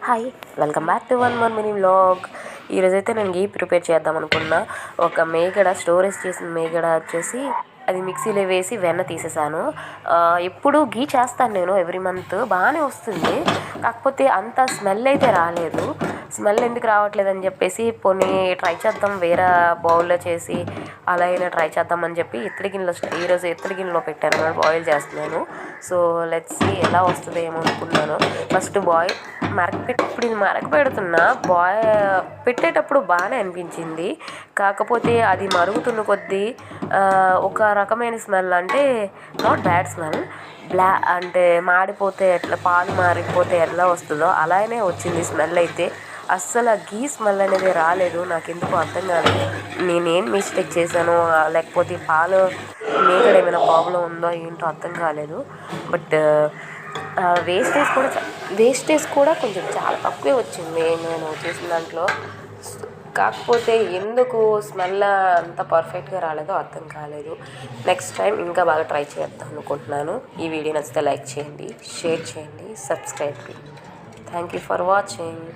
Hi, welcome back to one more mini vlog. ఈరోజైతే నేను గీ prepare చేద్దాం అనుకున్నా. ఒక మేగడ స్టోరేజ్ చేసిన మేగడ వచ్చేసి అది మిక్సీలో వేసి వెన్న తీసేసాను. ఎప్పుడు గీ చేస్తాను నేను ఎవ్రీ మంత్, బాగానే వస్తుంది. కాకపోతే అంత స్మెల్ అయితే రాలేదు. స్మెల్ ఎందుకు రావట్లేదని చెప్పేసి పోనీ ట్రై చేద్దాం వేరే బౌల్లో చేసి అలా అయినా ట్రై చేద్దామని చెప్పి ఈరోజు ఇత్తడి గిన్నెలో పెట్టాను, బాయిల్ చేస్తున్నాను. సో లెట్స్ సీ ఎలా వస్తుందో ఏమో అనుకున్నాను. ఫస్ట్ ఇప్పుడు ఇది మరగపెడుతున్నా. పెట్టేటప్పుడు బాగానే అనిపించింది. కాకపోతే అది మరుగుతున్న కొద్దీ ఒక రకమైన స్మెల్, అంటే నాట్ బ్యాడ్ స్మెల్, అంటే మాడిపోతే ఎట్లా పాలు మారిపోతే ఎలా వస్తుందో అలానే వచ్చింది స్మెల్. అయితే అస్సలు గీ స్మెల్ అనేది రాలేదు. నాకు ఎందుకు అర్థం కాలేదు, నేనేం మిస్టేక్ చేశాను లేకపోతే పాలు మేగడ ఏమైనా ప్రాబ్లం ఉందో ఏంటో అర్థం కాలేదు. బట్ వేస్టేజ్ కూడా కొంచెం చాలా తక్కువే వచ్చింది నేను చేసిన దాంట్లో. కాకపోతే ఎందుకు స్మెల్ అంత పర్ఫెక్ట్గా రాలేదో అర్థం కాలేదు. నెక్స్ట్ టైం ఇంకా బాగా ట్రై చేద్దాం అనుకుంటున్నాను. ఈ వీడియో నచ్చితే లైక్ చేయండి, షేర్ చేయండి, సబ్స్క్రైబ్ చేయండి. Thank you for watching.